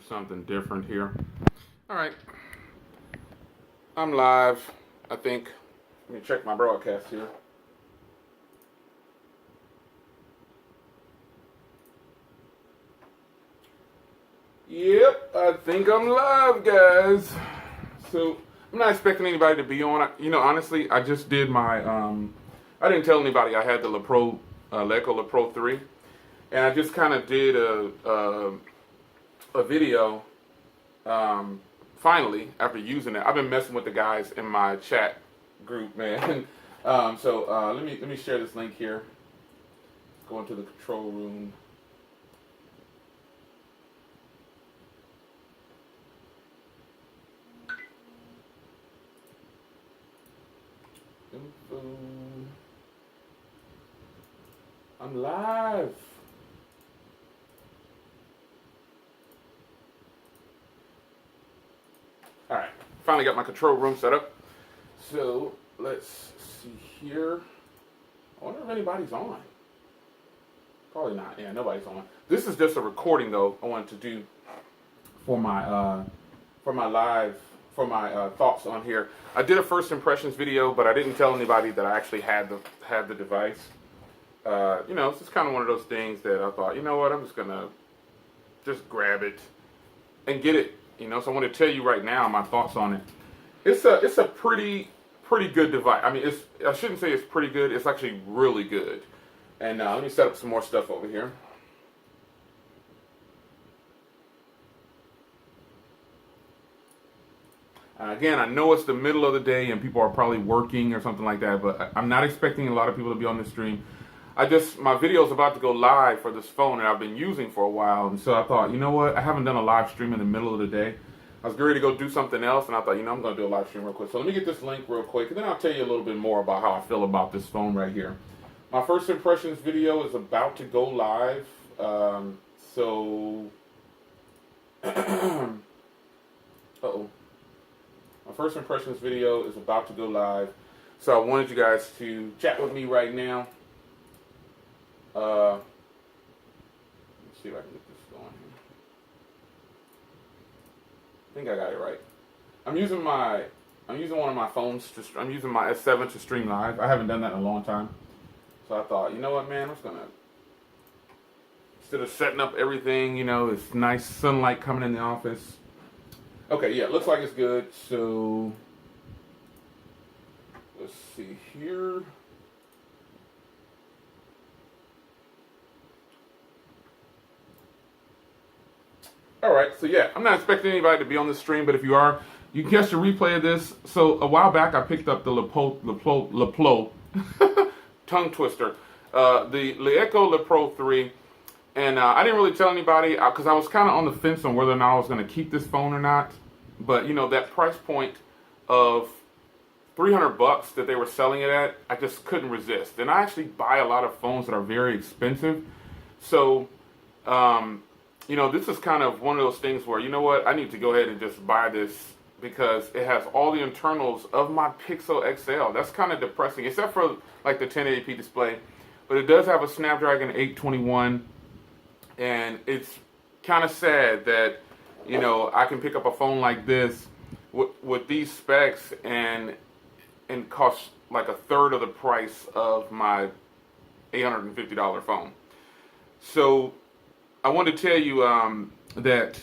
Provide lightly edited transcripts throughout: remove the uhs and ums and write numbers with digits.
something different here. All right, I'm live, I think. Let me check my broadcast here. Yep, I think I'm live, guys. So I'm not expecting anybody to be on. You know, honestly, I just did my. I didn't tell anybody I had the Le Pro, LeEco Le Pro 3, and I just kind of did a video. Finally, after using it, I've been messing with the guys in my chat group, man. So let me share this link here. Go into the control room. Info. I'm live. All right, finally got my control room set up. So let's see here. I wonder if anybody's on. Probably not. Yeah, nobody's on. This is just a recording though. I wanted to do for my live, for my thoughts on here. I did a first impressions video, but I didn't tell anybody that I actually had the device. You know, it's just kind of one of those things that I thought, you know what, I'm just gonna just grab it and get it. You know, so I want to tell you right now my thoughts on it. It's a pretty good device. I mean, I shouldn't say it's pretty good. It's actually really good. And let me set up some more stuff over here. Again, I know it's the middle of the day and people are probably working or something like that, but I'm not expecting a lot of people to be on this stream. My video is about to go live for this phone that I've been using for a while, and so I thought, you know what, I haven't done a live stream in the middle of the day. I was ready to go do something else, and I thought, you know, I'm going to do a live stream real quick. So let me get this link real quick, and then I'll tell you a little bit more about how I feel about this phone right here. My first impressions video is about to go live, uh-oh. My first impressions video is about to go live, so I wanted you guys to chat with me right now. Let's see if I can get this going here. I think I got it right. I'm using one of my phones I'm using my S7 to stream live. I haven't done that in a long time. So I thought, you know what, man, I'm just gonna, instead of setting up everything, you know, it's nice sunlight coming in the office. Okay, yeah, looks like it's good. So let's see here. All right, so yeah, I'm not expecting anybody to be on the stream, but if you are, you can catch the replay of this. So a while back, I picked up the Le Pro tongue twister, the LeEco Le Pro 3, and I didn't really tell anybody because I was kind of on the fence on whether or not I was going to keep this phone or not. But you know, that price point of $300 that they were selling it at, I just couldn't resist. And I actually buy a lot of phones that are very expensive, so. You know, this is kind of one of those things where, you know what, I need to go ahead and just buy this because it has all the internals of my Pixel XL. That's kind of depressing, except for like the 1080p display. But it does have a Snapdragon 821, and it's kind of sad that, you know, I can pick up a phone like this with these specs and cost like a third of the price of my $850 phone. So I wanted to tell you that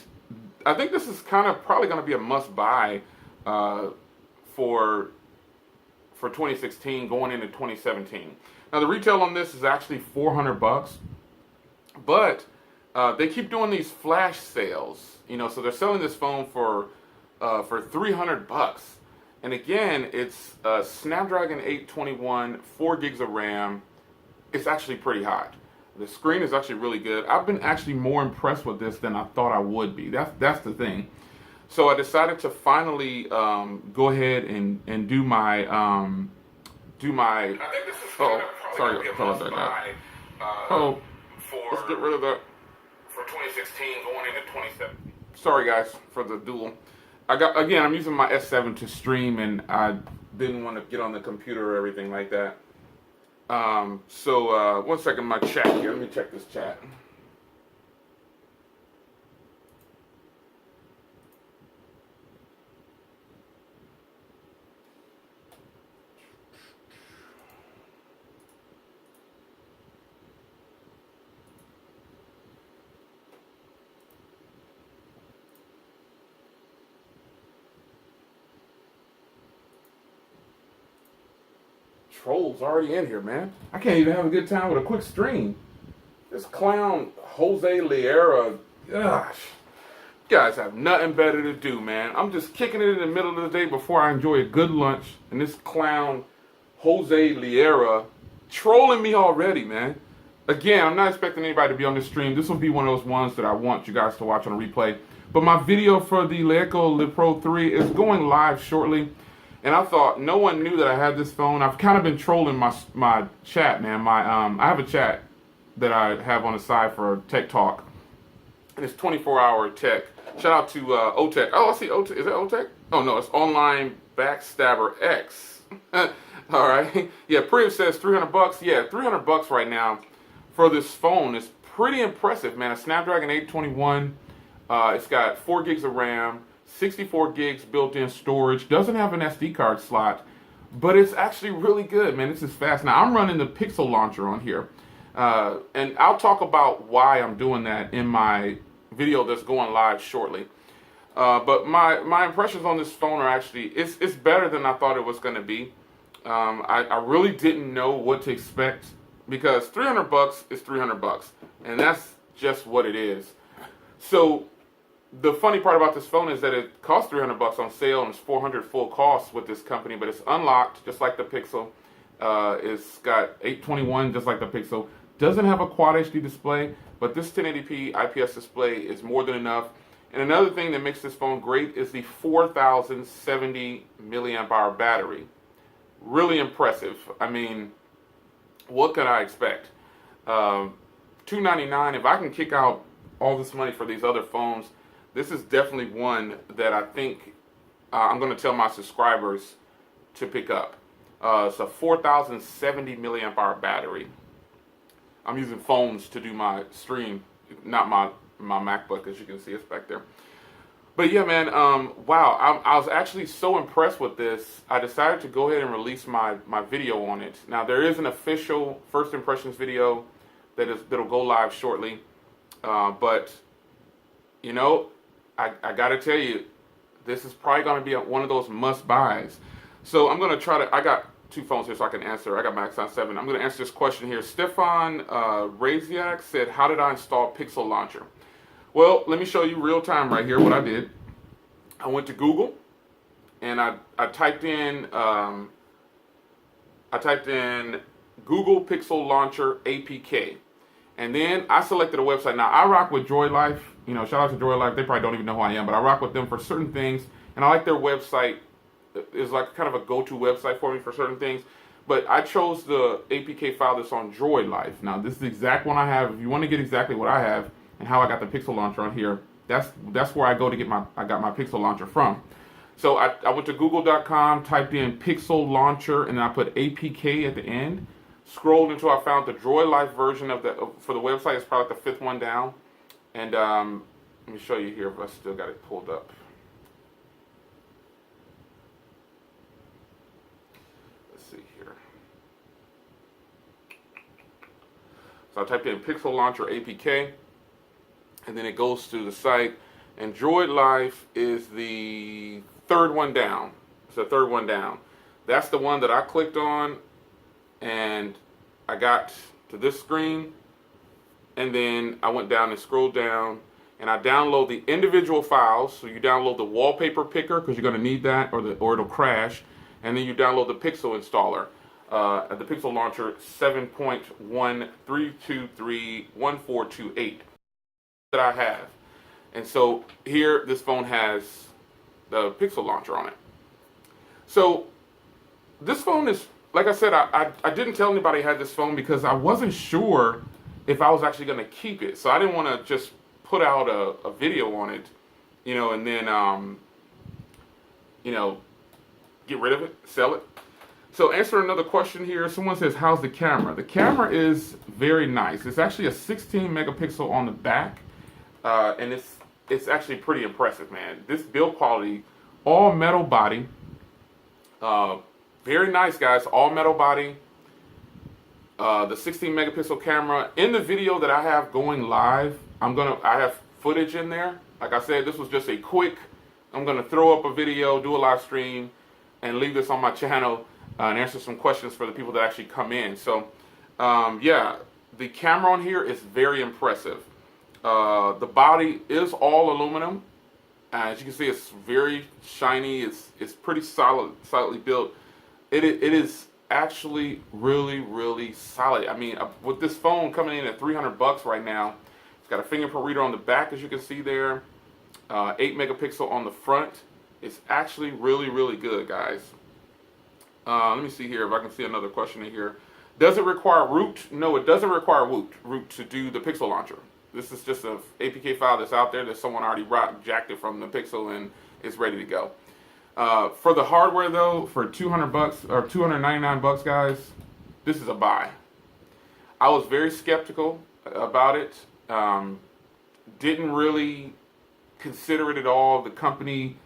I think this is kind of probably going to be a must-buy for 2016 going into 2017. Now the retail on this is actually $400, but they keep doing these flash sales. You know, so they're selling this phone for $300. And again, it's Snapdragon 821, 4 gigs of RAM. It's actually pretty hot. The screen is actually really good. I've been actually more impressed with this than I thought I would be. That's the thing. So I decided to finally go ahead and do my I think this is sorry about that. Let's get rid of that. For 2016 going into 2017. Sorry guys for the duel. I'm using my S7 to stream, and I didn't want to get on the computer or everything like that. So 1 second, my chat here. Let me check this chat. trolls already in here, man. I can't even have a good time with a quick stream. This clown Jose Liera, gosh. You guys have nothing better to do, man. I'm just kicking it in the middle of the day before I enjoy a good lunch, and this clown Jose Liera trolling me already, man. Again, I'm not expecting anybody to be on this stream. This will be one of those ones that I want you guys to watch on a replay. But my video for the LeEco Le Pro 3 is going live shortly. And I thought no one knew that I had this phone. I've kind of been trolling my chat, man. I have a chat that I have on the side for Tech Talk. And it's 24-hour tech. Shout out to OTech. Oh, I see OTech. Is that OTech? Oh, no, it's Online Backstabber X. All right. Yeah, Priv says 300 bucks. Yeah, 300 bucks right now for this phone is pretty impressive, man. A Snapdragon 821. It's got 4 gigs of RAM, 64 gigs built-in storage. Doesn't have an SD card slot, but it's actually really good, man. This is fast. Now, I'm running the Pixel launcher on here. And I'll talk about why I'm doing that in my video that's going live shortly. But my impressions on this phone are actually, it's better than I thought it was going to be. I really didn't know what to expect because 300 bucks is 300 bucks. And that's just what it is. So the funny part about this phone is that it costs 300 bucks on sale and it's 400 full cost with this company, but it's unlocked just like the Pixel. It's got 821 just like the Pixel. Doesn't have a Quad HD display, but this 1080p IPS display is more than enough. And another thing that makes this phone great is the 4070 milliamp hour battery. Really impressive. I mean, what could I expect? $299. If I can kick out all this money for these other phones, this is definitely one that I think I'm going to tell my subscribers to pick up. It's a 4070 milliamp hour battery. I'm using phones to do my stream, not my MacBook, as you can see, it's back there. But yeah, man, wow, I was actually so impressed with this, I decided to go ahead and release my video on it. Now, there is an official first impressions video that'll go live shortly. But, you know, I got to tell you, this is probably going to be one of those must-buys. So I'm going to try to, I got 2 phones here so I can answer. I got my Xon 7. I'm going to answer this question here. Stefan Raziak said, how did I install Pixel Launcher? Well, let me show you real time right here what I did. I went to Google and I typed in Google Pixel Launcher APK. And then I selected a website. Now, I rock with Joy Life. You know, shout out to Joy Life. They probably don't even know who I am, but I rock with them for certain things. And I like their website. It's like kind of a go-to website for me for certain things. But I chose the APK file that's on Joy Life. Now, this is the exact one I have. If you want to get exactly what I have and how I got the Pixel Launcher on here, that's where I go to get I got my Pixel Launcher from. So I went to google.com, typed in Pixel Launcher, and then I put APK at the end. Scrolled until I found the Joy Life version for the website. It's probably like the 5th one down. And let me show you here if I still got it pulled up. Let's see here. So I typed in Pixel Launcher APK, and then it goes to the site. And Joy Life is the 3rd one down. It's the 3rd one down. That's the one that I clicked on. And I got to this screen, and then I went down and scrolled down, and I download the individual files. So you download the wallpaper picker because you're going to need that, or it'll crash, and then you download the Pixel installer, the Pixel Launcher 7.1.323.1428 that I have. And so here, this phone has the Pixel Launcher on it. So this phone is, like I said, I didn't tell anybody I had this phone because I wasn't sure if I was actually going to keep it. So I didn't want to just put out a video on it, you know, and then, you know, get rid of it, sell it. So answer another question here. Someone says, how's the camera? The camera is very nice. It's actually a 16 megapixel on the back, and it's actually pretty impressive, man. This build quality, all metal body, very nice, guys. All metal body. The 16 megapixel camera. In the video that I have going live, I have footage in there. Like I said, this was just a quick, I'm gonna throw up a video, do a live stream, and leave this on my channel. and answer some questions for the people that actually come in. So, yeah, the camera on here is very impressive. The body is all aluminum. As you can see, it's very shiny. It's pretty solidly built. It is actually really solid. I mean, with this phone coming in at $300 right now, it's got a fingerprint reader on the back, as you can see there. 8 megapixel on the front. It's actually really good, guys. Let me see here if I can see another question in here. Does it require root? No, it doesn't require root to do the Pixel launcher. This is just an APK file that's out there that someone already jacked it from the Pixel and it's ready to go. For the hardware though, for $200 or $299, guys, this is a buy. I was very skeptical about it. Didn't really consider it at all. The company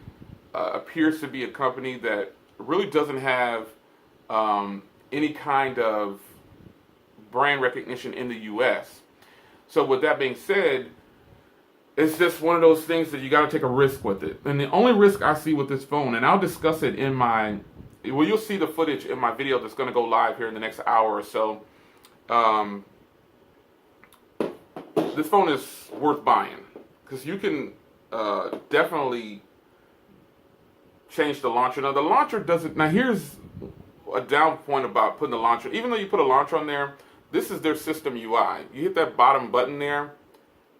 appears to be a company that really doesn't have any kind of brand recognition in the US. So with that being said, it's just one of those things that you got to take a risk with it. And the only risk I see with this phone, and I'll discuss it in my, well, you'll see the footage in my video that's going to go live here in the next hour or so. This phone is worth buying because you can definitely change the launcher. Now the launcher doesn't, now here's a down point about putting the launcher, even though you put a launcher on there, this is their system UI. You hit that bottom button there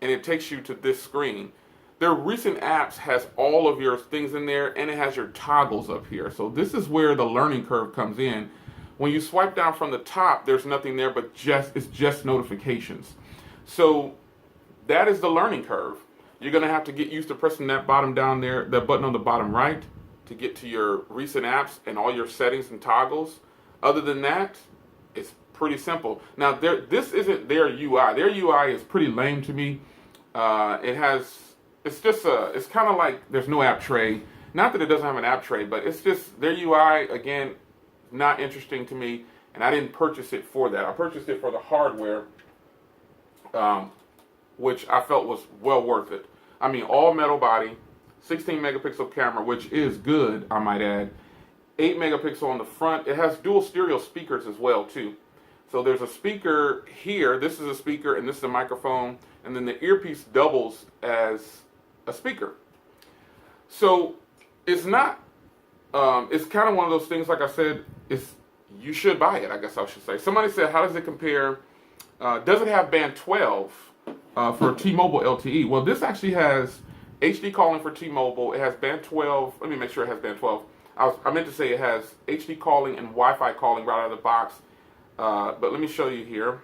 and it takes you to this screen. Their recent apps has all of your things in there and it has your toggles up here. So this is where the learning curve comes in. When you swipe down from the top, there's nothing there but it's just notifications. So that is the learning curve. You're gonna have to get used to pressing that bottom down there, that button on the bottom right, to get to your recent apps and all your settings and toggles. Other than that, it's pretty simple. Now, this isn't their UI. Their UI is pretty lame to me. It's kind of like there's no app tray. Not that it doesn't have an app tray, but it's just their UI, again, not interesting to me. And I didn't purchase it for that. I purchased it for the hardware, which I felt was well worth it. I mean, all metal body, 16 megapixel camera, which is good, I might add. 8 megapixel on the front. It has dual stereo speakers as well, too. So there's a speaker here. This is a speaker, and this is a microphone. And then the earpiece doubles as a speaker. So it's not, it's kind of one of those things, like I said, you should buy it, I guess I should say. Somebody said, how does it compare? Does it have band 12 for T-Mobile LTE? Well, this actually has HD calling for T-Mobile. It has band 12. Let me make sure it has band 12. I meant to say it has HD calling and Wi-Fi calling right out of the box. But let me show you here.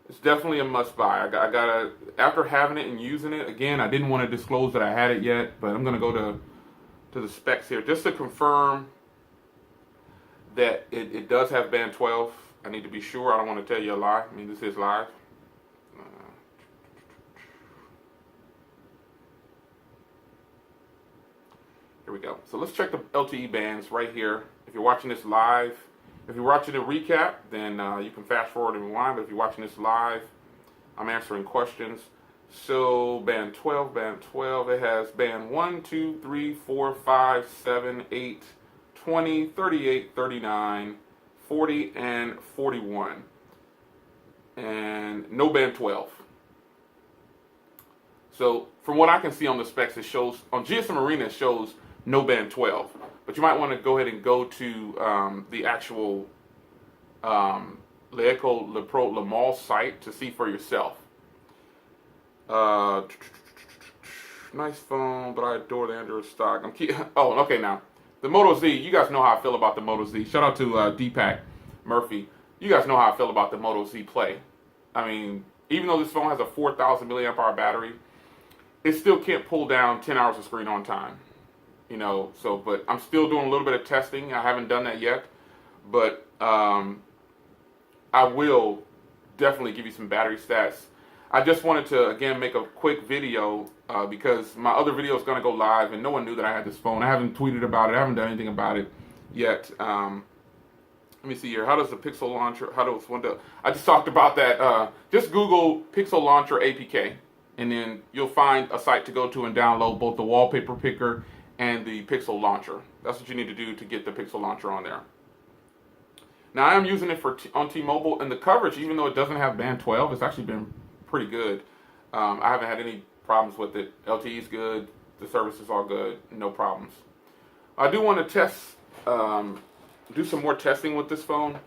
It's definitely a must buy. I gotta, after having it and using it, again, I didn't want to disclose that I had it yet, but I'm gonna go to the specs here just to confirm that it does have band 12. I need to be sure. I don't want to tell you a lie. I mean, this is live. Here we go. So let's check the LTE bands right here. If you're watching this live, if you're watching a recap, then you can fast forward and rewind. But if you're watching this live, I'm answering questions. So band 12, it has band 1, 2, 3, 4, 5, 7, 8, 20, 38, 39, 40, and 41. And no band 12. So from what I can see on the specs, it shows, on GSM Arena, it shows no band 12. But you might want to go ahead and go to the actual LeEco Le Pro Le Mall site to see for yourself. Nice phone, but I adore the Android stock. Oh, okay, now. The Moto Z, you guys know how I feel about the Moto Z. Shout out to Deepak Murphy. You guys know how I feel about the Moto Z Play. I mean, even though this phone has a 4,000 milliamp hour battery, it still can't pull down 10 hours of screen on time. You know, so, but I'm still doing a little bit of testing. I haven't done that yet, but I will definitely give you some battery stats. I just wanted to, again, make a quick video because my other video is going to go live and no one knew that I had this phone. I haven't tweeted about it. I haven't done anything about it yet. Let me see here. How does the Pixel launcher, I just talked about that. Just Google Pixel launcher APK and then you'll find a site to go to and download both the wallpaper picker and the Pixel launcher. That's what you need to do to get the Pixel launcher on there. Now I am using it on T-Mobile, and the coverage, even though it doesn't have band 12, it's actually been pretty good. I haven't had any problems with it. LTE is good, the service is all good, no problems. I do want to test, do some more testing with this phone.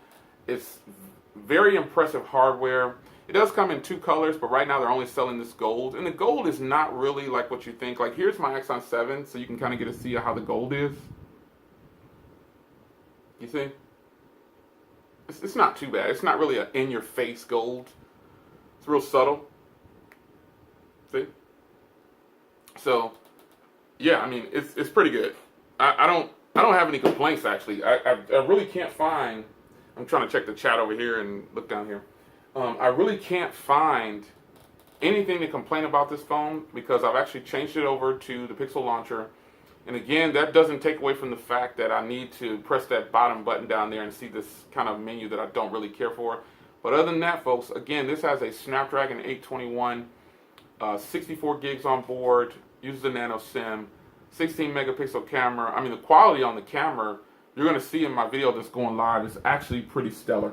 It's very impressive hardware. It does come in 2 colors, but right now they're only selling this gold. And the gold is not really like what you think. Like, here's my Exxon 7, so you can kind of get a see of how the gold is. You see? It's not too bad. It's not really an in-your-face gold. It's real subtle. See? So, yeah, I mean, it's pretty good. I don't have any complaints, actually. I really can't find... I'm trying to check the chat over here and look down here. I really can't find anything to complain about this phone because I've actually changed it over to the Pixel launcher. And again, that doesn't take away from the fact that I need to press that bottom button down there and see this kind of menu that I don't really care for. But other than that, folks, again, this has a Snapdragon 821, 64 gigs on board, uses a nano SIM, 16 megapixel camera. I mean, the quality on the camera, you're going to see in my video that's going live, is actually pretty stellar.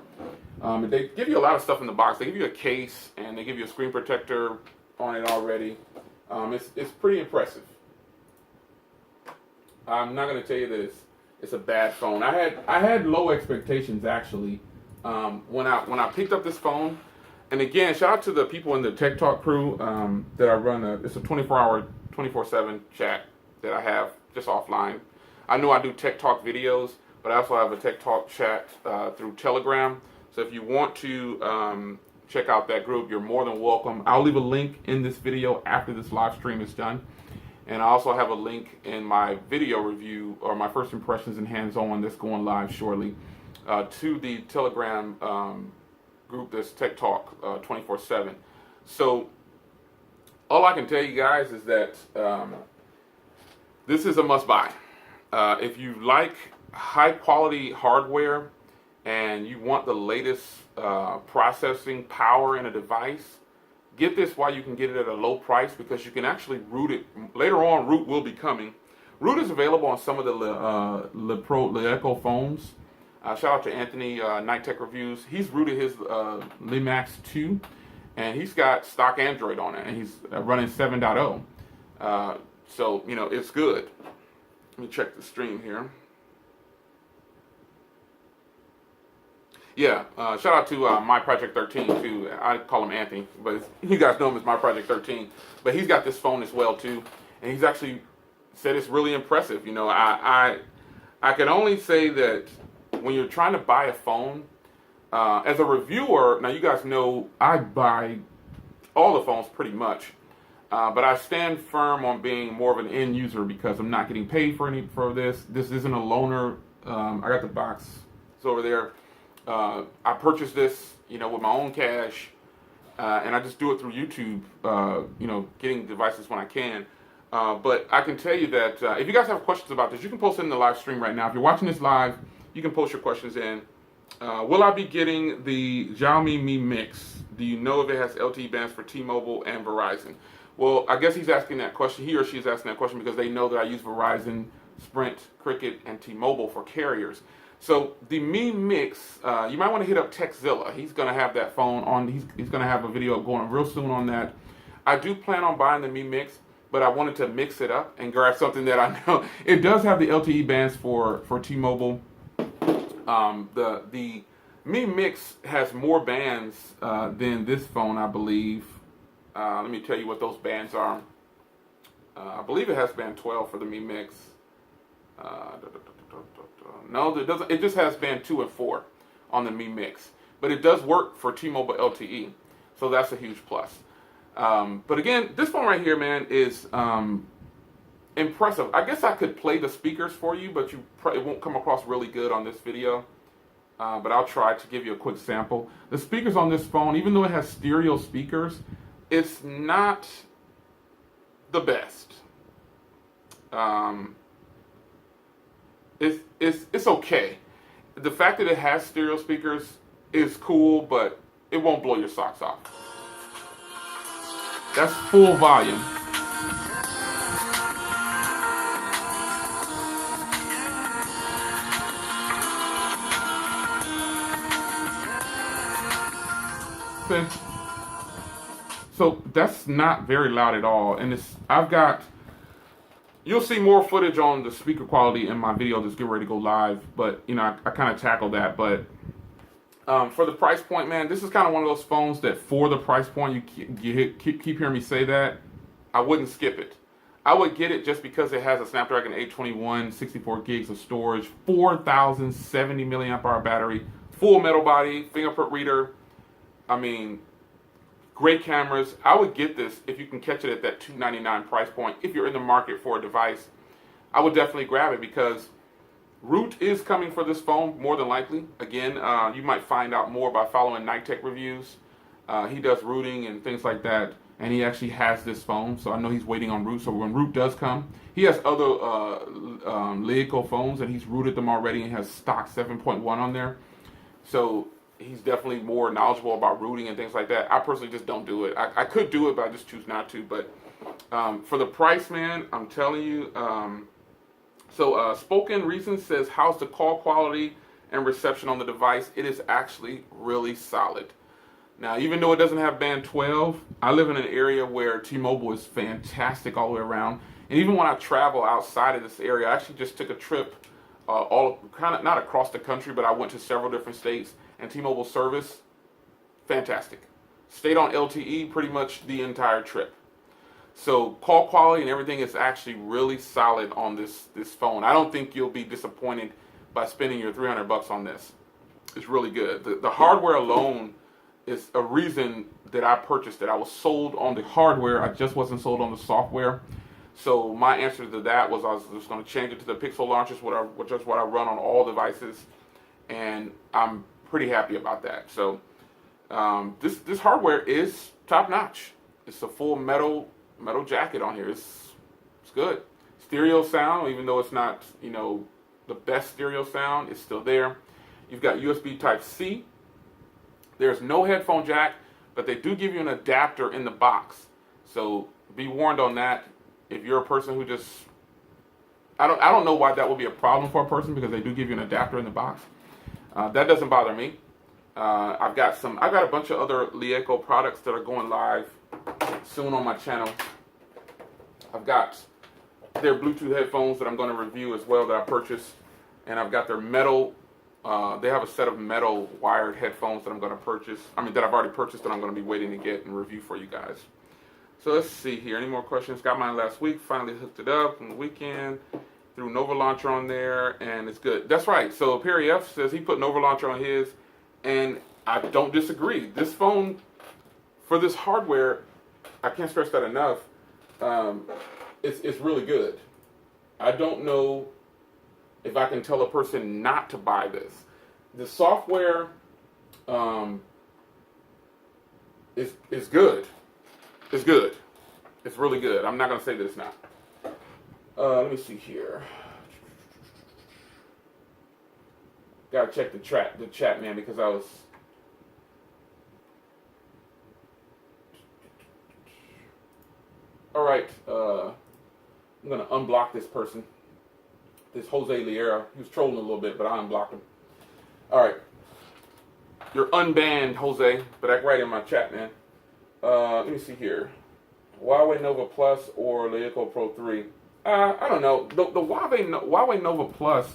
They give you a lot of stuff in the box. They give you a case, and they give you a screen protector on it already. It's pretty impressive. I'm not going to tell you that it's a bad phone. I had low expectations, actually, when I picked up this phone. And again, shout out to the people in the Tech Talk crew that I run. It's a 24-hour, 24/7 chat that I have just offline. I know I do Tech Talk videos, but I also have a Tech Talk chat through Telegram. So if you want to check out that group, you're more than welcome. I'll leave a link in this video after this live stream is done. And I also have a link in my video review, or my first impressions and hands-on that's going live shortly, to the Telegram group that's Tech Talk 24/7. So all I can tell you guys is that this is a must-buy. If you like high-quality hardware and you want the latest processing power in a device, get this while you can get it at a low price, because you can actually root it. Later on, root will be coming. Root is available on some of the LeEco phones. Shout out to Anthony, Night Tech Reviews. He's rooted his LeMax 2, and he's got stock Android on it, and he's running 7.0. So, you know, it's good. Let me check the stream here. Yeah, shout out to My Project 13 too. I call him Anthony, but you guys know him as My Project 13. But he's got this phone as well too, and he's actually said it's really impressive. You know, I can only say that when you're trying to buy a phone, as a reviewer, now you guys know I buy all the phones pretty much, but I stand firm on being more of an end user because I'm not getting paid for this. This isn't a loaner. I got the box. It's over there. I purchased this, you know, with my own cash, and I just do it through YouTube, you know, getting devices when I can. But I can tell you that if you guys have questions about this, you can post it in the live stream right now. If you're watching this live, you can post your questions in. Will I be getting the Xiaomi Mi Mix? Do you know if it has LTE bands for T-Mobile and Verizon? Well, I guess he's asking that question, he or she's asking that question because they know that I use Verizon, Sprint, Cricket, and T-Mobile for carriers. So the Mi Mix, you might want to hit up Techzilla. He's going to have that phone on. He's going to have a video going real soon on that. I do plan on buying the Mi Mix, but I wanted to mix it up and grab something that I know. It does have the LTE bands for T-Mobile. The Mi Mix has more bands than this phone, I believe. Let me tell you what those bands are. I believe it has band 12 for the Mi Mix. No, it doesn't. It just has band 2 and 4 on the Mi Mix, but it does work for T-Mobile LTE, so that's a huge plus. But again, this one right here, man, is impressive. I guess I could play the speakers for you, but it won't come across really good on this video. But I'll try to give you a quick sample. The speakers on this phone, even though it has stereo speakers, it's not the best. It's okay. The fact that it has stereo speakers is cool, but it won't blow your socks off. That's full volume. See? So that's not very loud at all. And you'll see more footage on the speaker quality in my video that's getting ready to go live. But, I kind of tackled that. But for the price point, man, this is kind of one of those phones that for the price point, you keep hearing me say that, I wouldn't skip it. I would get it just because it has a Snapdragon 821, 64 gigs of storage, 4,070 milliamp hour battery, full metal body, fingerprint reader. I mean, great cameras. I would get this if you can catch it at that $299 price point. If you're in the market for a device, I would definitely grab it because Root is coming for this phone more than likely. Again, you might find out more by following Night Tech reviews. He does rooting and things like that, and he actually has this phone, so I know he's waiting on Root. So when Root does come, he has other LeEco phones, and he's rooted them already and has stock 7.1 on there. So he's definitely more knowledgeable about rooting and things like that. I personally just don't do it. I could do it, but I just choose not to. But for the price, man, I'm telling you. Spoken Reason says, how's the call quality and reception on the device? It is actually really solid. Now, even though it doesn't have band 12, I live in an area where T-Mobile is fantastic all the way around. And even when I travel outside of this area, I actually just took a trip not across the country, but I went to several different states, and T-Mobile service, fantastic. Stayed on LTE pretty much the entire trip. So call quality and everything is actually really solid on this phone. I don't think you'll be disappointed by spending your $300 on this. It's really good. The hardware alone is a reason that I purchased it. I was sold on the hardware. I just wasn't sold on the software. So my answer to that was I was just going to change it to the Pixel launchers, which is what I run on all devices, and I'm pretty happy about that. So this hardware is top notch. It's a full metal jacket on here. It's good. Stereo sound, even though it's not the best stereo sound, it's still there. You've got USB Type-C. There's no headphone jack, but they do give you an adapter in the box. So be warned on that. If you're a person who just, I don't know why that would be a problem for a person, because they do give you an adapter in the box. That doesn't bother me. I've got a bunch of other LeEco products that are going live soon on my channel. I've got their Bluetooth headphones that I'm going to review as well that I purchased, and I've got their metal. They have a set of metal wired headphones that I'm going to purchase. That I've already purchased that I'm going to be waiting to get and review for you guys. So let's see here. Any more questions? Got mine last week. Finally hooked it up on the weekend. Threw Nova Launcher on there, and it's good. That's right. So Perry F says he put Nova Launcher on his, and I don't disagree. This phone, for this hardware, I can't stress that enough. It's really good. I don't know if I can tell a person not to buy this. The software is good. It's good. It's really good. I'm not going to say that it's not. Let me see here. Gotta check the chat, man, because I was. All right. I'm gonna unblock this person. This Jose Liera. He was trolling a little bit, but I unblocked him. All right. You're unbanned, Jose, but act right in my chat, man. Let me see here. Huawei Nova Plus or LeEco Pro 3. I don't know. The Huawei Nova Plus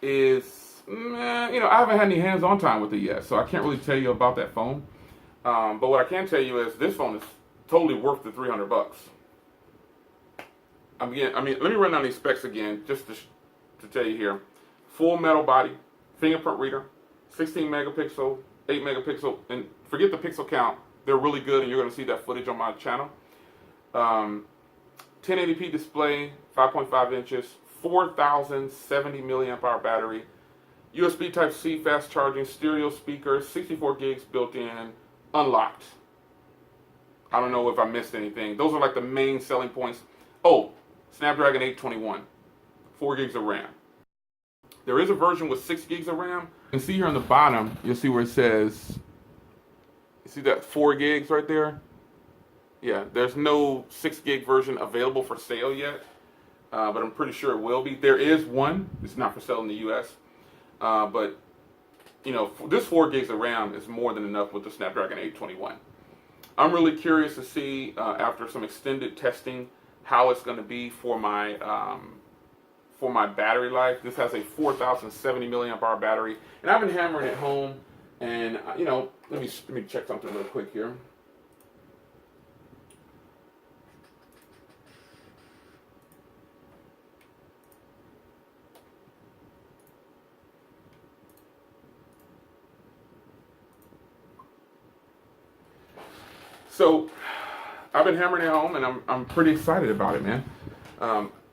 is, I haven't had any hands-on time with it yet, so I can't really tell you about that phone. But what I can tell you is this phone is totally worth the $300. Let me run down these specs again, just to tell you here. Full metal body, fingerprint reader, 16 megapixel, 8 megapixel, and forget the pixel count. They're really good, and you're going to see that footage on my channel. 1080p display, 5.5 inches, 4,070 milliamp hour battery, USB Type-C fast charging, stereo speakers, 64 gigs built in, unlocked. I don't know if I missed anything. Those are like the main selling points. Oh, Snapdragon 821, 4 gigs of RAM. There is a version with 6 gigs of RAM. You can see here on the bottom, you'll see where it says, you see that 4 gigs right there? Yeah, there's no 6 gig version available for sale yet, but I'm pretty sure it will be. There is one. It's not for sale in the U.S., but you know, this 4 gigs of RAM is more than enough with the Snapdragon 821. I'm really curious to see after some extended testing how it's going to be for my battery life. This has a 4,070 milliamp hour battery, and I've been hammering it home. And you know, let me check something real quick here. So I've been hammering it home, and I'm pretty excited about it, man.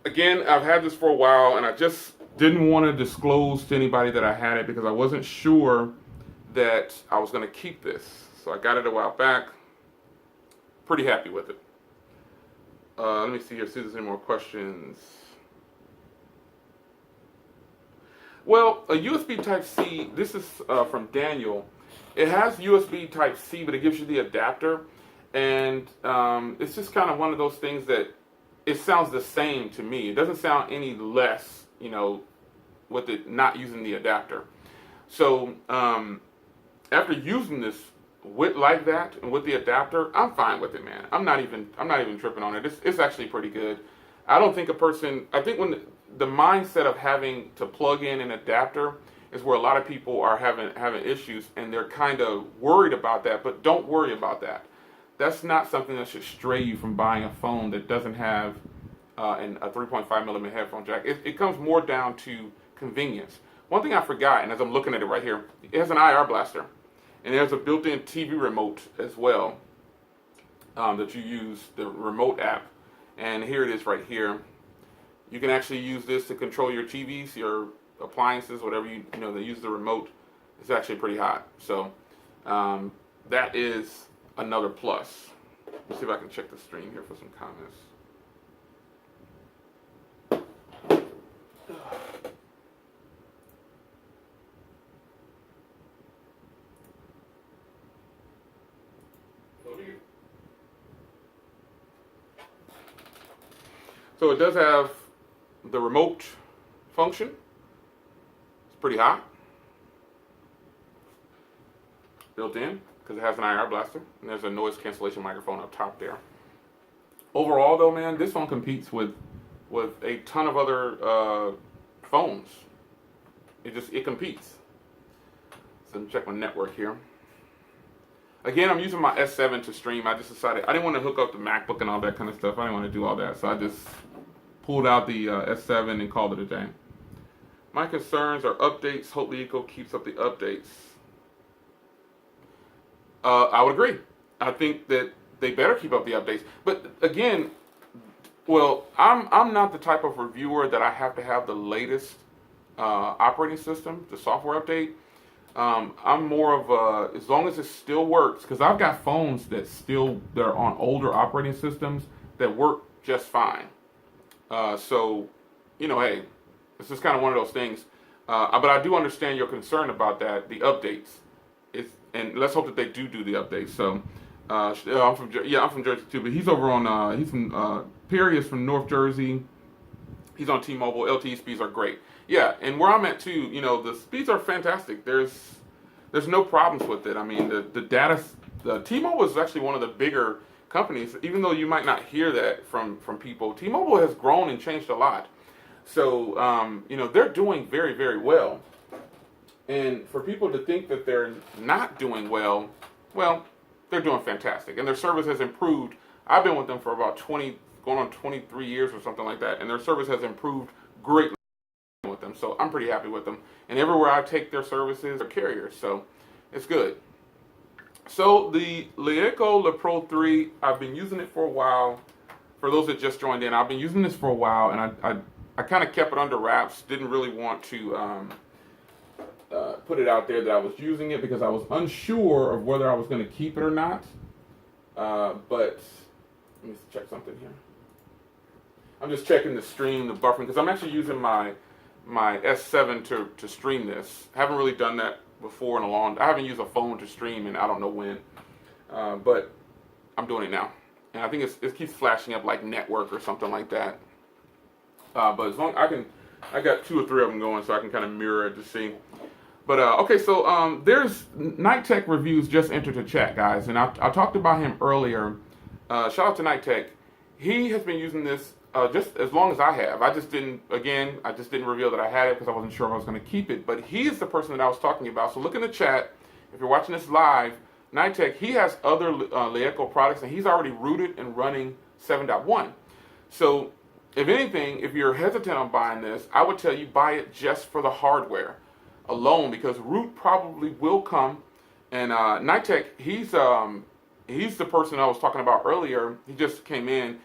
Again, I've had this for a while, and I just didn't want to disclose to anybody that I had it because I wasn't sure that I was going to keep this. So I got it a while back. Pretty happy with it. Let me see here, see if there's any more questions. Well, a USB Type-C, this is from Daniel. It has USB Type-C, but it gives you the adapter. And it's just kind of one of those things that it sounds the same to me. It doesn't sound any less, you know, with it not using the adapter. So after using this like that and with the adapter, I'm fine with it, man. I'm not even tripping on it. It's actually pretty good. I don't think I think when the mindset of having to plug in an adapter is where a lot of people are having issues, and they're kind of worried about that. But don't worry about that. That's not something that should stray you from buying a phone that doesn't have a 3.5 millimeter headphone jack. It comes more down to convenience. One thing I forgot, and as I'm looking at it right here, it has an IR blaster, and there's a built-in TV remote as well that you use, the remote app. And here it is right here. You can actually use this to control your TVs, your appliances, whatever you know that use the remote. It's actually pretty hot. So that is another plus. Let's see if I can check the stream here for some comments. So it does have the remote function. It's pretty hot. Built in, because it has an IR blaster, and there's a noise cancellation microphone up top there. Overall, though, man, this phone competes with a ton of other phones. It competes. So let me check my network here. Again, I'm using my S7 to stream. I just decided I didn't want to hook up the MacBook and all that kind of stuff. I didn't want to do all that, so I just pulled out the S7 and called it a day. My concerns are updates. Hope LeEco keeps up the updates. I would agree. I think that they better keep up the updates. But again, well, I'm not the type of reviewer that I have to have the latest operating system, the software update. I'm more of as long as it still works, because I've got phones that they're on older operating systems that work just fine. So, you know, hey, it's just kind of one of those things. But I do understand your concern about that, the updates. And let's hope that they do the updates. So, I'm from Jersey too, but he's over on he's from Perry is from North Jersey. He's on T-Mobile. LTE speeds are great. Yeah, and where I'm at too, you know, the speeds are fantastic. There's no problems with it. I mean, the T-Mobile is actually one of the bigger companies, even though you might not hear that from people. T-Mobile has grown and changed a lot. So, you know, they're doing very, very well. And for people to think that they're not doing well, they're doing fantastic. And their service has improved. I've been with them for about 20, going on 23 years or something like that. And their service has improved greatly with them. So I'm pretty happy with them. And everywhere I take their services are carriers. So it's good. So the LeEco Le Pro 3, I've been using it for a while. For those that just joined in, I've been using this for a while. And I kind of kept it under wraps. Didn't really want to put it out there that I was using it because I was unsure of whether I was going to keep it or not. But let me check something here. I'm just checking the stream, the buffering, because I'm actually using my S7 to stream this. I haven't really done that before in I haven't used a phone to stream in I don't know when. But I'm doing it now. and I think it keeps flashing up like network or something like that. But as long I got 2 or 3 of them going, so I can kind of mirror it to see. But okay, so there's Night Tech Reviews just entered the chat, guys, and I talked about him earlier. Shout out to Night Tech. He has been using this just as long as I have. I just didn't reveal that I had it because I wasn't sure if I was going to keep it. But he is the person that I was talking about. So look in the chat. If you're watching this live, Night Tech, he has other LeEco products, and he's already rooted and running 7.1. So if anything, if you're hesitant on buying this, I would tell you buy it just for the hardware alone, because root probably will come. And Night Tech, he's the person I was talking about earlier. He just came in.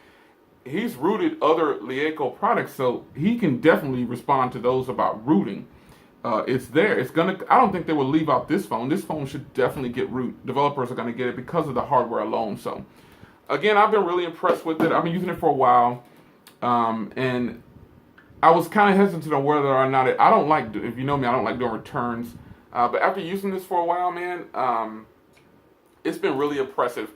He's rooted other LeEco products, so he can definitely respond to those about rooting. It's there. I don't think they will leave out this phone. This phone should definitely get root. Developers are going to get it because of the hardware alone. So, again, I've been really impressed with it. I've been using it for a while, and I was kind of hesitant on whether or not I don't like, if you know me, I don't like doing returns. But after using this for a while, man, it's been really impressive.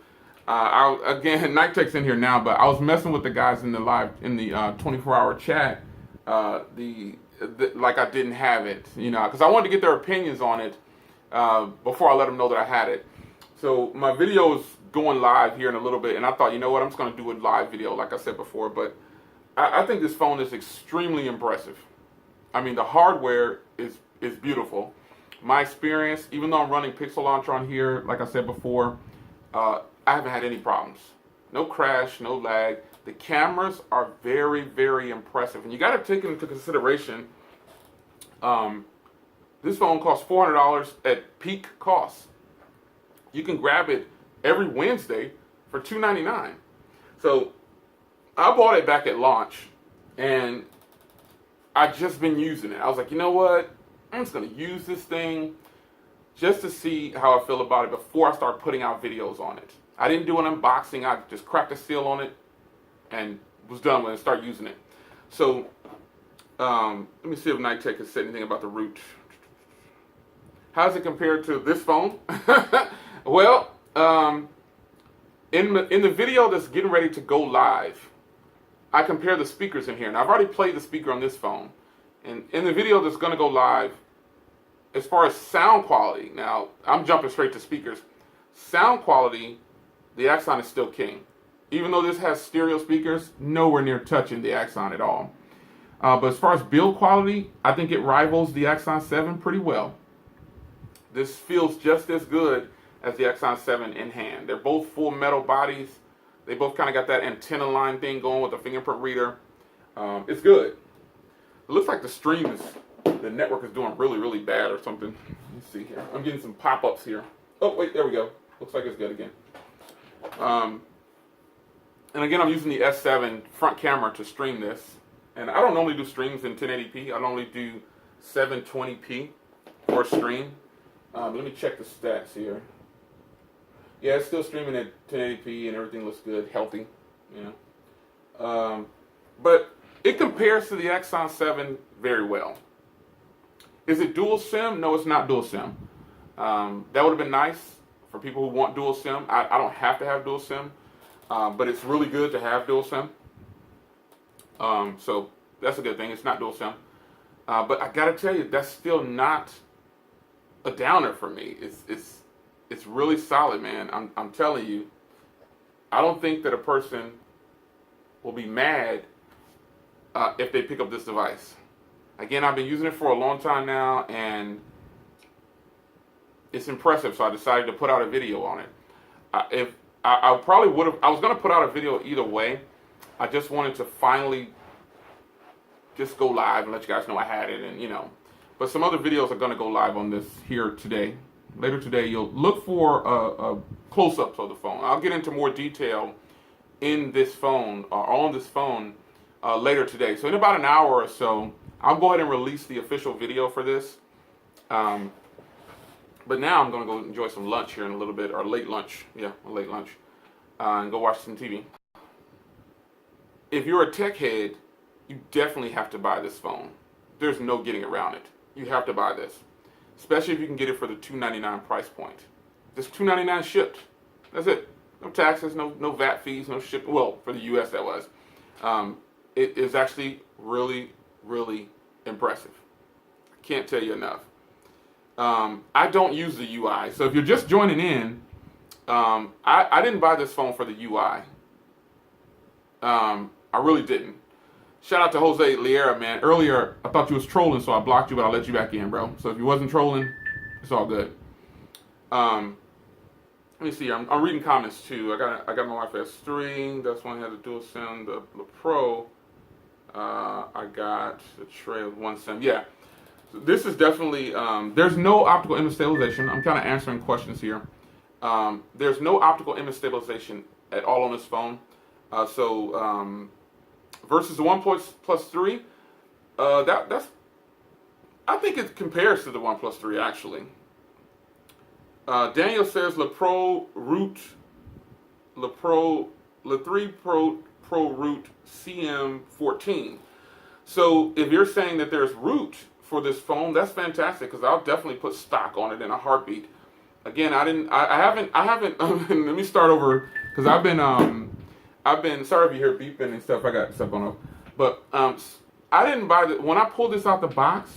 Again, Night Tech's in here now, but I was messing with the guys in the 24-hour chat. Like I didn't have it, because I wanted to get their opinions on it before I let them know that I had it. So my video is going live here in a little bit, and I thought, you know what, I'm just going to do a live video, like I said before. But I think this phone is extremely impressive. I mean, the hardware is beautiful. My experience, even though I'm running Pixel Launcher on here, like I said before, I haven't had any problems. No crash, no lag. The cameras are very, very impressive. And you got to take into consideration, this phone costs $400 at peak cost. You can grab it every Wednesday for $299. So I bought it back at launch, and I've just been using it. I was like, you know what? I'm just going to use this thing just to see how I feel about it before I start putting out videos on it. I didn't do an unboxing. I just cracked a seal on it and was done with it and start using it. So let me see if Night Tech has said anything about the root. How does it compare to this phone? Well, in the video that's getting ready to go live, I compare the speakers in here. And I've already played the speaker on this phone. And in the video that's going to go live, as far as sound quality, now I'm jumping straight to speakers. Sound quality, the Axon is still king. Even though this has stereo speakers, nowhere near touching the Axon at all. But as far as build quality, I think it rivals the Axon 7 pretty well. This feels just as good as the Axon 7 in hand. They're both full metal bodies. They both kind of got that antenna line thing going with the fingerprint reader. It's good. It looks like the network is doing really, really bad or something. Let's see here. I'm getting some pop-ups here. Oh, wait, there we go. Looks like it's good again. And again, I'm using the S7 front camera to stream this. And I don't normally do streams in 1080p. I normally do 720p for a stream. Let me check the stats here. Yeah, it's still streaming at 1080p and everything looks good, healthy. But it compares to the Axon 7 very well. Is it dual SIM? No, it's not dual SIM. That would have been nice for people who want dual SIM. I don't have to have dual SIM, but it's really good to have dual SIM. So that's a good thing. It's not dual SIM. But I gotta tell you, that's still not a downer for me. It's really solid, man. I'm telling you, I don't think that a person will be mad if they pick up this device. Again, I've been using it for a long time now, and it's impressive. So I decided to put out a video on it. I probably would have. I was going to put out a video either way. I just wanted to finally just go live and let you guys know I had it, and But some other videos are going to go live on this here today. Later today, you'll look for a close-up of the phone. I'll get into more detail in this phone or on this phone later today. So in about an hour or so, I'll go ahead and release the official video for this. But now I'm going to go enjoy some lunch here in a little bit, or late lunch. Yeah, a late lunch. And go watch some TV. If you're a tech head, you definitely have to buy this phone. There's no getting around it. You have to buy this. Especially if you can get it for the $299 price point. This $299 shipped. That's it. no taxes, no VAT fees, no shipping. Well, for the U.S. that was. It is actually really, really impressive. I can't tell you enough. I don't use the UI, so if you're just joining in, I didn't buy this phone for the UI. I really didn't. Shout out to Jose Liera, man. Earlier, I thought you was trolling, so I blocked you, but I'll let you back in, bro. So if you wasn't trolling, it's all good. Let me see. I'm reading comments too. I got my wife S3. That's one had a dual SIM. The Le Pro. I got the tray with one SIM. Yeah. So this is definitely. There's no optical image stabilization. I'm kind of answering questions here. There's no optical image stabilization at all on this phone. Versus the OnePlus 3, that's. I think it compares to the OnePlus 3 actually. Daniel says Le 3 Pro root CM14. So if you're saying that there's root for this phone, that's fantastic because I'll definitely put stock on it in a heartbeat. Again, I haven't. Let me start over because I've been. Sorry if you hear beeping and stuff. I got stuff going on, but I didn't buy the. When I pulled this out the box,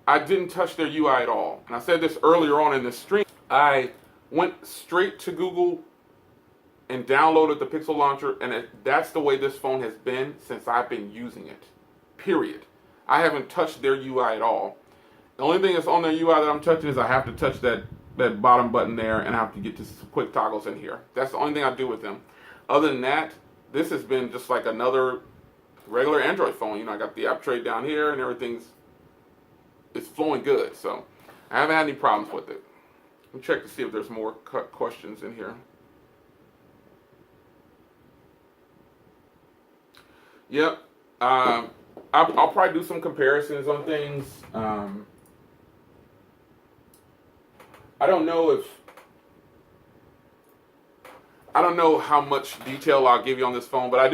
I didn't touch their UI at all. And I said this earlier on in the stream. I went straight to Google and downloaded the Pixel Launcher, and that's the way this phone has been since I've been using it. Period. I haven't touched their UI at all. The only thing that's on their UI that I'm touching is I have to touch that bottom button there, and I have to get to some quick toggles in here. That's the only thing I do with them. Other than that, this has been just like another regular Android phone. You know, I got the app tray down here, and it's flowing good. So I haven't had any problems with it. Let me check to see if there's more questions in here. Yep. I'll probably do some comparisons on things. I don't know how much detail I'll give you on this phone, but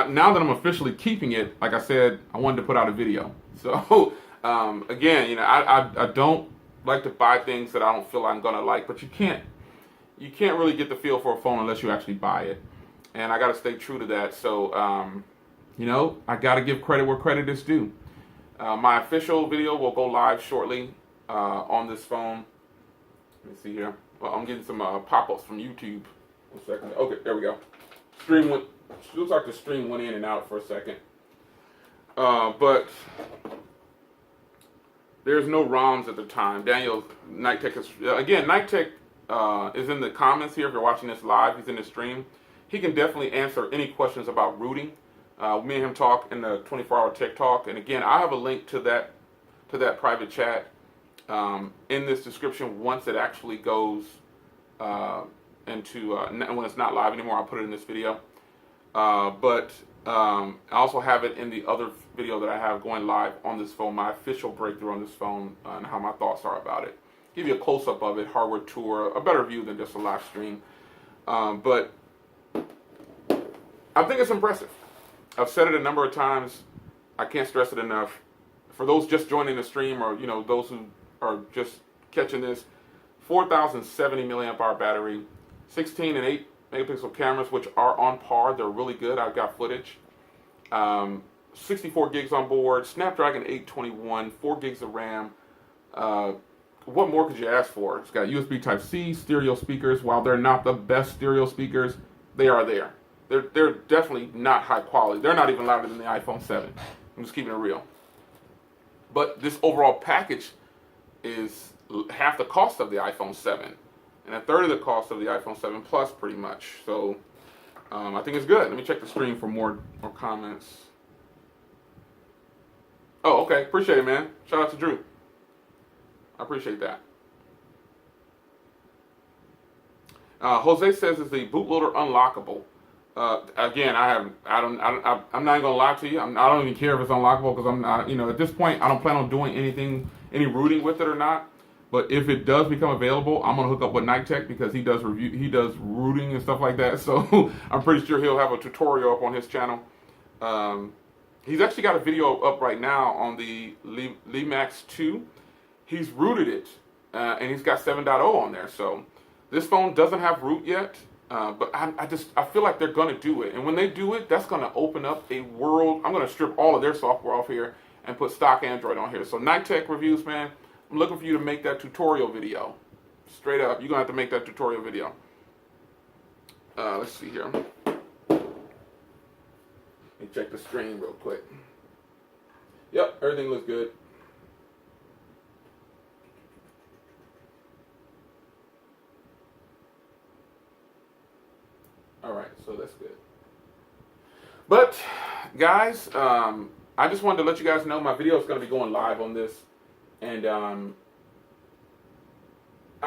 now that I'm officially keeping it, like I said, I wanted to put out a video. So again, you know, I don't like to buy things that I don't feel I'm gonna like, but you can't really get the feel for a phone unless you actually buy it, and I got to stay true to that. So you know, I got to give credit where credit is due. My official video will go live shortly on this phone. Let me see here. Well, I'm getting some pop-ups from YouTube. 1 second. Okay, there we go. Looks like the stream went in and out for a second. But there's no ROMs at the time. Daniel, Night Tech is, again, Night Tech is in the comments here if you're watching this live. He's in the stream. He can definitely answer any questions about rooting. Me and him talk in the 24-hour Tech Talk. And again, I have a link to that private chat in this description once it actually goes into when it's not live anymore. I'll put it in this video. But I also have it in the other video that I have going live on this phone, my official breakthrough on this phone, and how my thoughts are about it. Give you a close-up of it, hardware tour, a better view than just a live stream. But I think it's impressive. I've said it a number of times. I can't stress it enough. For those just joining the stream, or you know, those who are just catching this, 4,070 milliamp hour battery, 16 and 8 megapixel cameras, which are on par. They're really good. I've got footage. 64 gigs on board. Snapdragon 821, 4 gigs of RAM. What more could you ask for? It's got USB Type-C, stereo speakers. While they're not the best stereo speakers, they are there. They're definitely not high quality. They're not even louder than the iPhone 7. I'm just keeping it real. But this overall package is half the cost of the iPhone 7 and a third of the cost of the iPhone 7 Plus, pretty much. So I think it's good. Let me check the stream for more comments. Oh, okay. Appreciate it, man. Shout out to Drew. I appreciate that. Jose says, is the bootloader unlockable? Again, I'm not even gonna lie to you. I don't even care if it's unlockable because I'm not, you know, at this point I don't plan on doing any rooting with it or not. But if it does become available, I'm gonna hook up with Night Tech because he does rooting and stuff like that. So I'm pretty sure he'll have a tutorial up on his channel. He's actually got a video up right now on the LeMax 2. He's rooted it, and he's got 7.0 on there. So this phone doesn't have root yet. But I feel like they're going to do it. And when they do it, that's going to open up a world. I'm going to strip all of their software off here and put stock Android on here. So Night Tech Reviews, man, I'm looking for you to make that tutorial video. Straight up, you're going to have to make that tutorial video. Let's see here. Let me check the screen real quick. Yep, everything looks good. Alright, so that's good. But, guys, I just wanted to let you guys know my video is going to be going live on this. And I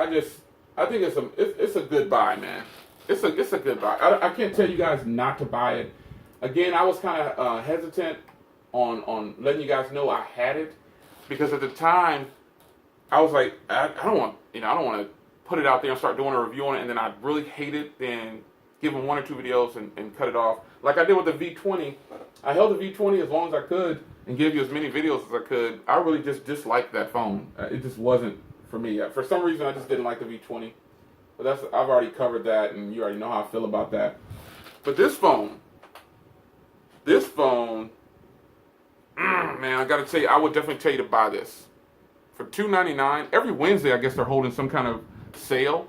think it's a good buy, man. It's a good buy. I can't tell you guys not to buy it. Again, I was kind of hesitant on letting you guys know I had it, because at the time I was like, I don't want to put it out there and start doing a review on it, and then I really hate it, then give them 1 or 2 videos and cut it off. Like I did with the V20. I held the V20 as long as I could and gave you as many videos as I could. I really just disliked that phone. It just wasn't for me. For some reason, I just didn't like the V20. But I've already covered that, and you already know how I feel about that. But this phone, man, I gotta tell you, I would definitely tell you to buy this for $299. Every Wednesday, I guess they're holding some kind of sale.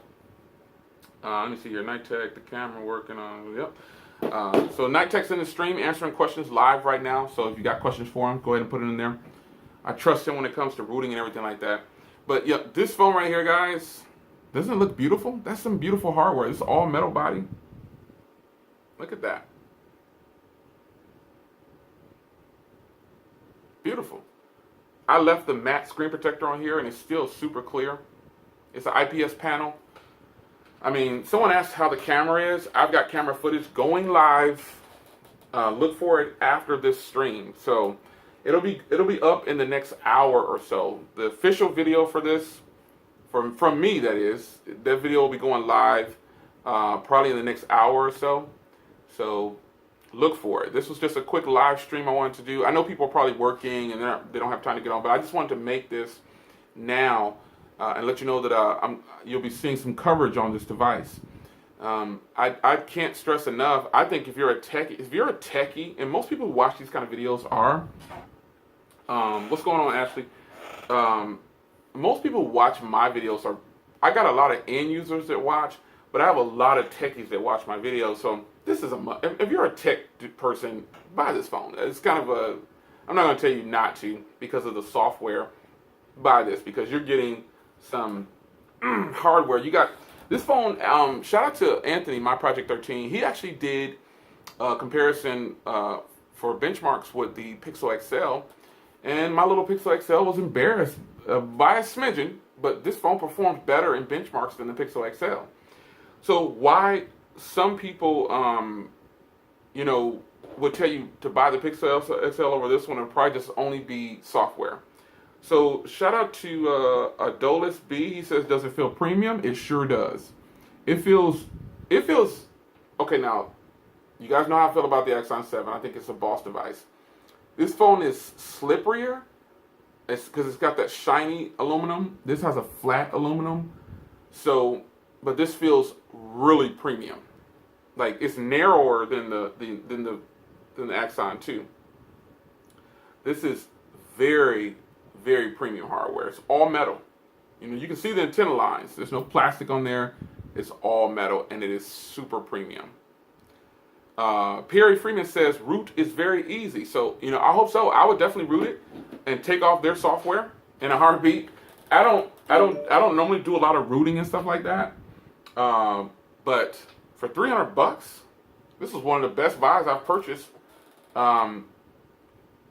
Let me see here. Night Tech, the camera working on. Yep. So Night Tech's in the stream answering questions live right now. So if you got questions for him, go ahead and put it in there. I trust him when it comes to routing and everything like that. But yeah, this phone right here, guys, doesn't it look beautiful? That's some beautiful hardware. It's all metal body. Look at that. Beautiful. I left the matte screen protector on here, and it's still super clear. It's an IPS panel. I mean, someone asked how the camera is. I've got camera footage going live. Look for it after this stream. So it'll be up in the next hour or so. The official video for this, from me, that is, that video will be going live probably in the next hour or so. So look for it. This was just a quick live stream I wanted to do. I know people are probably working and they don't have time to get on, but I just wanted to make this now. And let you know that you'll be seeing some coverage on this device. I can't stress enough. I think if you're a techie, and most people who watch these kind of videos are, what's going on, Ashley? Most people who watch my videos I got a lot of end users that watch, but I have a lot of techies that watch my videos. So this is if you're a tech person, buy this phone. It's kind of I'm not going to tell you not to because of the software. Buy this because you're getting some hardware. You got this phone. Shout out to Anthony, my Project 13. He actually did a comparison for benchmarks with the Pixel XL, and my little Pixel XL was embarrassed by a smidgen, but this phone performs better in benchmarks than the Pixel XL. So why some people, would tell you to buy the Pixel XL over this one, and probably just only be software. So shout out to Adolis B. He says, does it feel premium? It sure does. It feels, okay, now, you guys know how I feel about the Exxon 7. I think it's a boss device. This phone is slipperier. It's because it's got that shiny aluminum. This has a flat aluminum. So, but this feels really premium. Like, it's narrower than the Exxon 2. This is very, very premium hardware. It's all metal. You can see the antenna lines. There's no plastic on there. It's all metal, and it is super premium. Perry Freeman says root is very easy. So, I hope so. I would definitely root it and take off their software in a heartbeat. I don't normally do a lot of rooting and stuff like that. But for $300, this is one of the best buys I've purchased in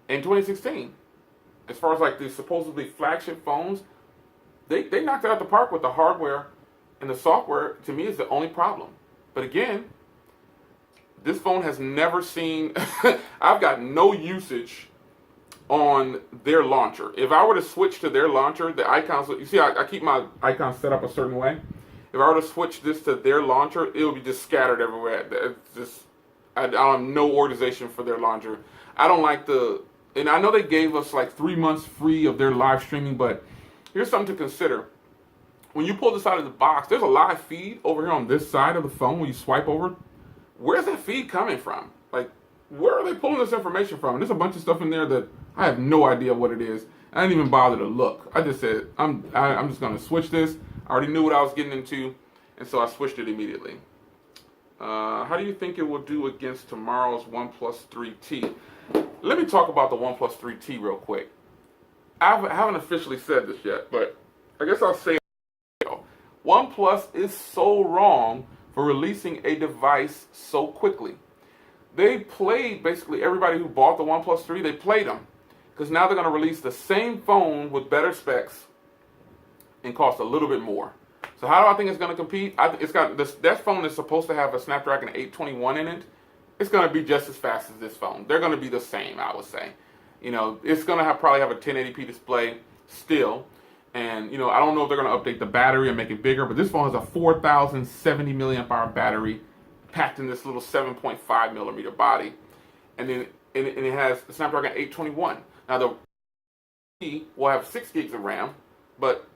2016. As far as like the supposedly flagship phones, they knocked it out the park with the hardware, and the software to me is the only problem. But again, this phone has never seen, I've got no usage on their launcher. If I were to switch to their launcher, the icons, you see I keep my icons set up a certain way. If I were to switch this to their launcher, it would be just scattered everywhere. It's just, I have no organization for their launcher. I don't like and I know they gave us like 3 months free of their live streaming, but here's something to consider. when you pull this out of the box, there's a live feed over here on this side of the phone when you swipe over. Where's that feed coming from? Like, where are they pulling this information from? And there's a bunch of stuff in there that I have no idea what it is. I didn't even bother to look. I just said, I'm just going to switch this. I already knew what I was getting into, and so I switched it immediately. How do you think it will do against tomorrow's OnePlus 3T? Let me talk about the OnePlus 3T real quick. I haven't officially said this yet, but I guess I'll say it. OnePlus is so wrong for releasing a device so quickly. They played basically everybody who bought the OnePlus 3, they played them. Because now they're going to release the same phone with better specs and cost a little bit more. So how do I think it's going to compete? It's got this. That phone is supposed to have a Snapdragon 821 in it. It's going to be just as fast as this phone. They're going to be the same, I would say. You know, it's going to probably have a 1080p display still. And, you know, I don't know if they're going to update the battery and make it bigger, but this phone has a 4,070 milliamp hour battery packed in this little 7.5 millimeter body. And then it has a Snapdragon 821. Now, the T will have 6 gigs of RAM, but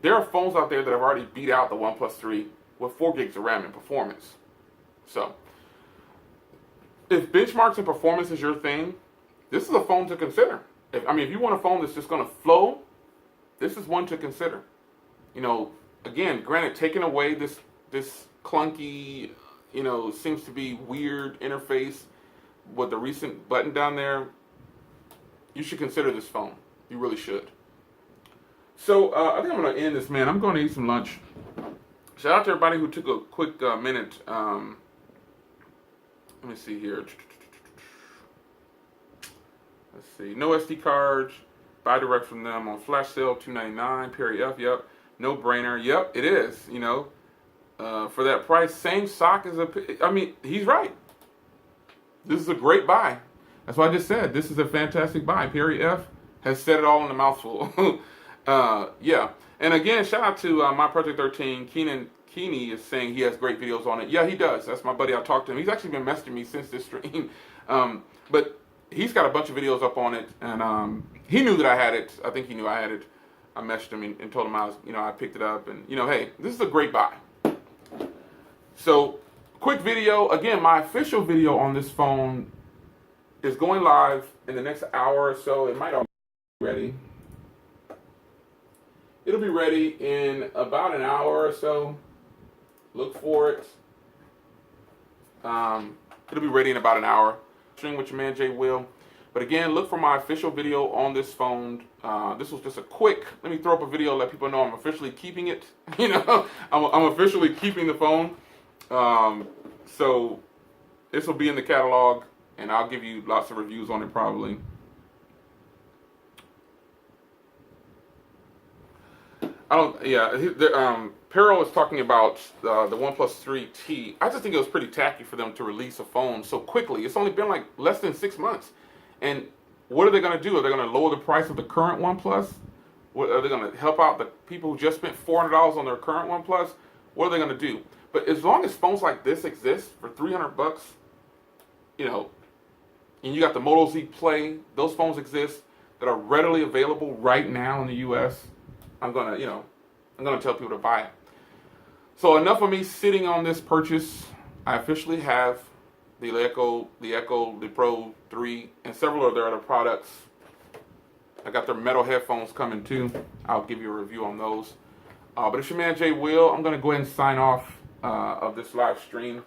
there are phones out there that have already beat out the OnePlus 3 with 4 gigs of RAM in performance. So, if benchmarks and performance is your thing, this is a phone to consider. If you want a phone that's just going to flow, this is one to consider. You know, again, granted, taking away this clunky, you know, seems to be weird interface with the recent button down there, you should consider this phone. You really should. So, I think I'm going to end this, man. I'm going to eat some lunch. Shout out to everybody who took a quick minute. Let me see here. Let's see. No SD cards. Buy direct from them on flash sale, $299. Perry F. Yep. No brainer. Yep, it is. You know, for that price, same sock as he's right. This is a great buy. That's what I just said. This is a fantastic buy. Perry F. has said it all in a mouthful. Yeah. And again, shout out to my Project 13. Keeney is saying he has great videos on it. Yeah, he does. That's my buddy. I talked to him. He's actually been messaging me since this stream. But he's got a bunch of videos up on it. And he knew that I had it. I think he knew I had it. I messaged him and told him I picked it up. And, hey, this is a great buy. So, quick video. Again, my official video on this phone is going live in the next hour or so. It might already be ready. It'll be ready in about an hour or so. Look for it. It'll be ready in about an hour. Stream with your man Jay Will. But again, look for my official video on this phone. This was just a quick, let me throw up a video, let people know I'm officially keeping it. I'm officially keeping the phone. So this will be in the catalog, and I'll give you lots of reviews on it probably. Peril is talking about the OnePlus 3T. I just think it was pretty tacky for them to release a phone so quickly. It's only been like less than 6 months. And what are they going to do? Are they going to lower the price of the current OnePlus? Are they going to help out the people who just spent $400 on their current OnePlus? What are they going to do? But as long as phones like this exist for $300, and you got the Moto Z Play, those phones exist that are readily available right now in the U.S., I'm gonna tell people to buy it. So enough of me sitting on this purchase. I officially have the LeEco Le Pro 3 and several of their other products. I got their metal headphones coming too. I'll give you a review on those. But it's your man Jay Will. I'm gonna go ahead and sign off of this live stream.